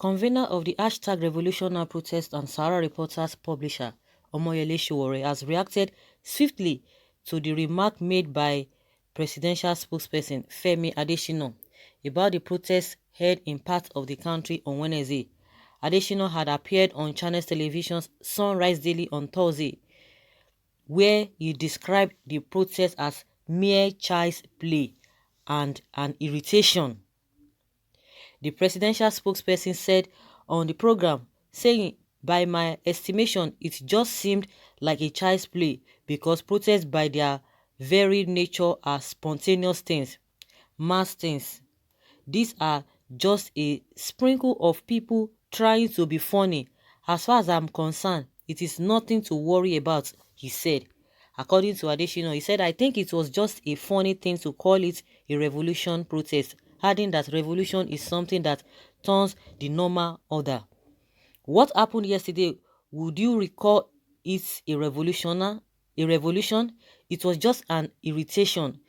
convener of the hashtag Revolutionary Protest and Sahara Reporters publisher, Omoyele Sowore, has reacted swiftly to the remark made by presidential spokesperson Femi Adesina about the protests held in parts of the country on Wednesday. Adesina had appeared on Channels Television's Sunrise Daily on Thursday, where he described the protest as mere child's play and an irritation. The presidential spokesperson said on the program, saying, "By my estimation, it just seemed like a child's play because protests by their very nature are spontaneous things, mass things. These are just a sprinkle of people trying to be funny. As far as I'm concerned, it is nothing to worry about," he said. According to Adesina, he said, "I think it was just a funny thing to call it a revolution protest," adding that revolution is something that turns the normal order. What happened yesterday, would you recall it a revolution? A revolution? It was just an irritation.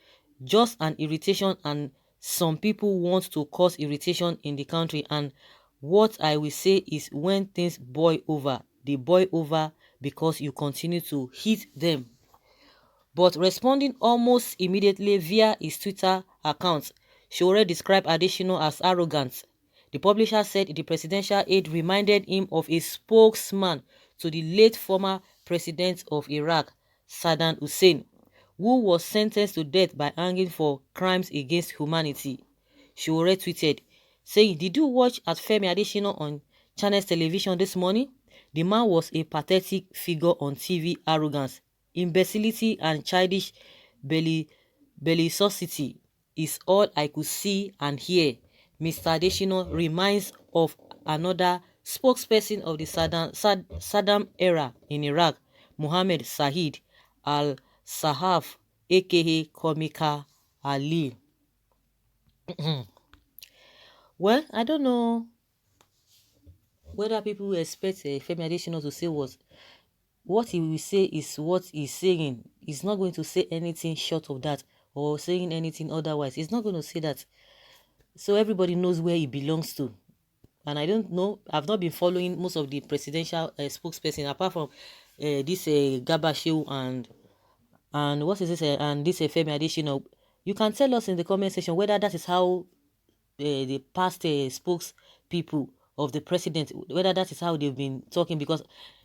Just an irritation, and some people want to cause irritation in the country, and what I will say is when things boil over, they boil over because you continue to hit them. But responding almost immediately via his Twitter account, Sowore described Adesina as arrogant. The publisher said the presidential aide reminded him of a spokesman to the late former president of Iraq, Saddam Hussein, who was sentenced to death by hanging for crimes against humanity. Sowore tweeted, saying, "Did you watch at Femi Adesina on Channels Television this morning? The man was a pathetic figure on TV. Arrogance, imbecility and childish bellicosity is all I could see and hear." Mr. Adesina reminds of another spokesperson of the Saddam era in Iraq, Mohammed Saeed al-Sahaf, aka Comica Ali. Well, I don't know whether people expect Femi Adesina to say what he will say is what he's saying. He's not going to say anything short of that or saying anything otherwise. He's not going to say that. So everybody knows where he belongs to. And I don't know, I've not been following most of the presidential spokesperson apart from this Gabashew and what is this and this Femi Adesina. You can tell us in the comment section whether that is how the past spokespeople of the president, whether that is how they've been talking, because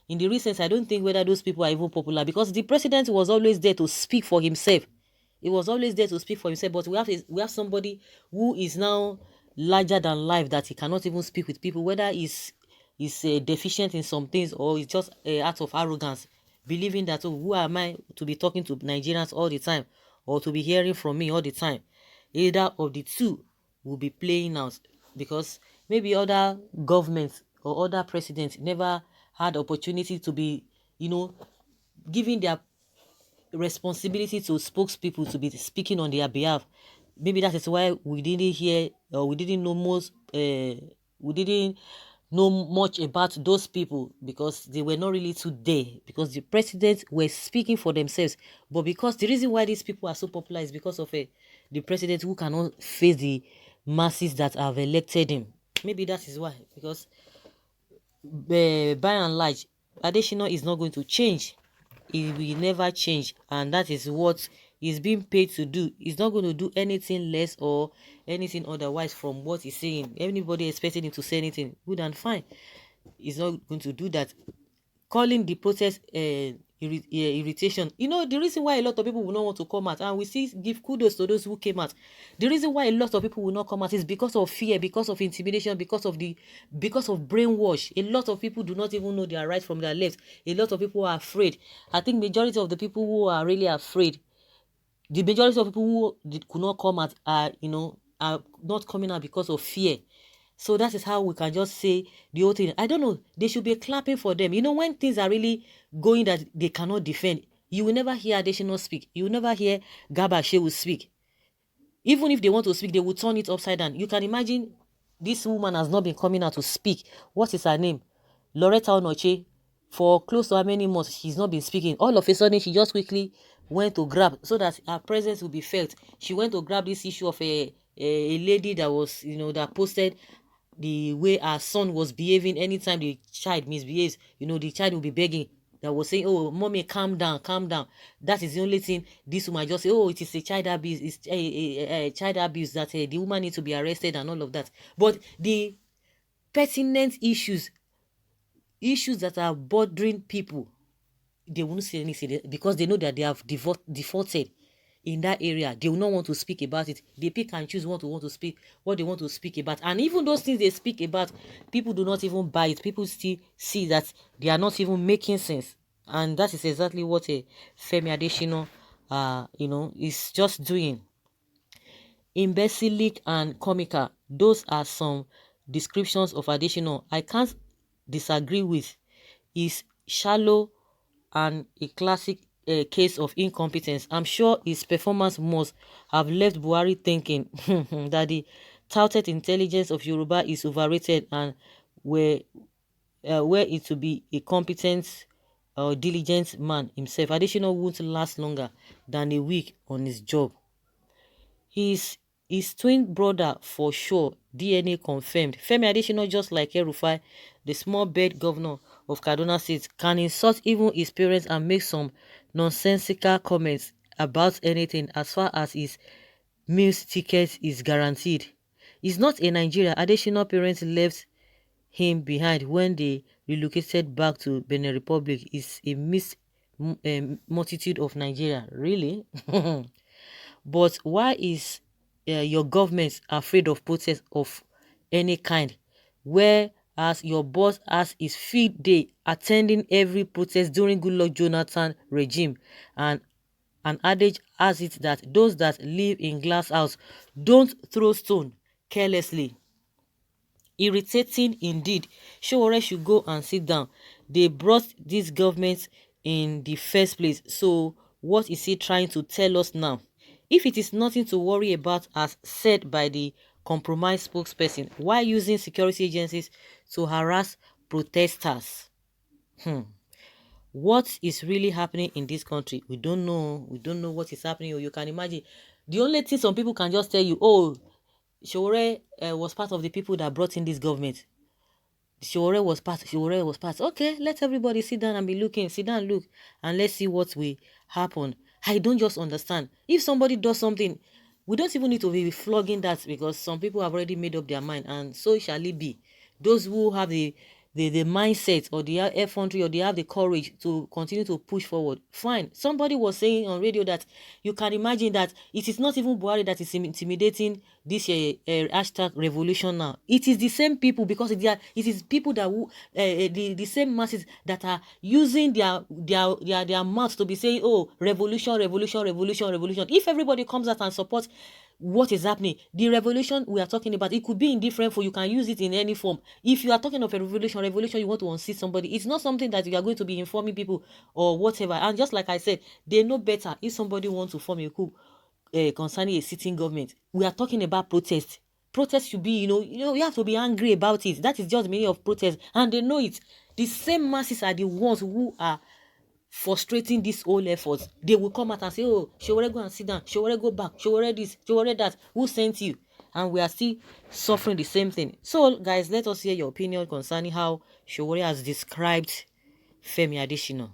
in the recent, I don't think whether those people are even popular, because the president was always there to speak for himself. He was always there to speak for himself, but we have somebody who is now larger than life, that he cannot even speak with people, whether he's deficient in some things or it's just an act of arrogance, believing that, oh, who am I to be talking to Nigerians all the time or to be hearing from me all the time? Either of the two will be playing out, because maybe other governments or other presidents never had opportunity to be, giving their responsibility to spokespeople to be speaking on their behalf. Maybe that is why we didn't hear or we didn't know we didn't know much about those people, because they were not really too there, because the presidents were speaking for themselves. But because the reason why these people are so popular is because of the president who cannot face the masses that have elected him. Maybe that is why, because by and large, Adesina is not going to change. He will never change, and that is what he's being paid to do. He's not going to do anything less or anything otherwise from what he's saying. Anybody expecting him to say anything, good and fine. He's not going to do that. Calling the protest irritation. The reason why a lot of people will not want to come out, and we still give kudos to those who came out. The reason why a lot of people will not come out is because of fear, because of intimidation, because of brainwash. A lot of people do not even know their right from their left. A lot of people are afraid. I think majority of the people who are really afraid, the majority of people who could not come out are not coming out because of fear. So that is how we can just say the whole thing. I don't know. They should be clapping for them. When things are really going that they cannot defend, you will never hear Adesina speak. You will never hear Gabashew speak. Even if they want to speak, they will turn it upside down. You can imagine this woman has not been coming out to speak. What is her name? Loretta Onoche. For close to how many months she's not been speaking. All of a sudden, she just quickly went to grab, so that her presence will be felt. She went to grab this issue of a lady that was, that posted the way our son was behaving. Anytime the child misbehaves, the child will be begging, that was saying, oh, mommy, calm down, calm down. That is the only thing this woman just say, oh, it is a child abuse, it's a child abuse, that the woman needs to be arrested and all of that. But the pertinent issues that are bothering people, they won't say anything, because they know that they have defaulted in that area. They will not want to speak about it. They pick and choose what they want to speak about. And even those things they speak about, people do not even buy it. People still see that they are not even making sense. And that is exactly what a Femi Adesina is just doing. Imbecilic and comical, those are some descriptions of Adesina I can't disagree with. Is shallow and a classic case of incompetence. I'm sure his performance must have left Buhari thinking that the touted intelligence of Yoruba is overrated, and were it to be a competent or diligent man himself, Adesina won't last longer than a week on his job. His twin brother for sure, DNA confirmed. Femi Adesina, just like El-Rufai, the small bird governor of Kaduna State, can insult even his parents and make some nonsensical comments about anything as far as his meals ticket is guaranteed. He's not a Nigerian. Adesina parents left him behind when they relocated back to Benin Republic. Is a mixed multitude of Nigeria. Really? But why is your government afraid of protest of any kind, whereas your boss has his field day attending every protest during Goodluck Jonathan regime? And an adage has it that those that live in glass house don't throw stone carelessly. Irritating indeed. Sowore should go and sit down. They brought this government in the first place, so what is he trying to tell us now? If it is nothing to worry about, as said by the compromised spokesperson, why using security agencies to harass protesters? What is really happening in this country? We don't know. We don't know what is happening. Or you can imagine. The only thing some people can just tell you, oh, Sowore was part of the people that brought in this government. Sowore was part. Sowore was part. Okay, let everybody sit down and be looking. Sit down, look, and let's see what will happen. I don't just understand. If somebody does something, we don't even need to be flogging that, because some people have already made up their mind, and so shall it be. Those who have the mindset, or the effrontery, or they have the courage to continue to push forward, fine. Somebody was saying on radio that you can imagine that it is not even Buhari that is intimidating this hashtag revolution now. It is the same people, because it is people that the same masses that are using their mouths to be saying, oh, revolution, revolution, revolution, revolution. If everybody comes out and supports what is happening, the revolution we are talking about, it could be in different form. You can use it in any form. If you are talking of a revolution, you want to unseat somebody, it's not something that you are going to be informing people or whatever. And just like I said, they know better. If somebody wants to form a coup concerning a sitting government, we are talking about protest. Protest should be, you have to be angry about it. That is just the meaning of protest, and they know it. The same masses are the ones who are frustrating this whole effort. They will come out and say, oh, Sowore, go and sit down. Sowore, go back. Sowore this, Sowore that. Who sent you? And we are still suffering the same thing. So, guys, let us hear your opinion concerning how Sowore has described Femi Adesina.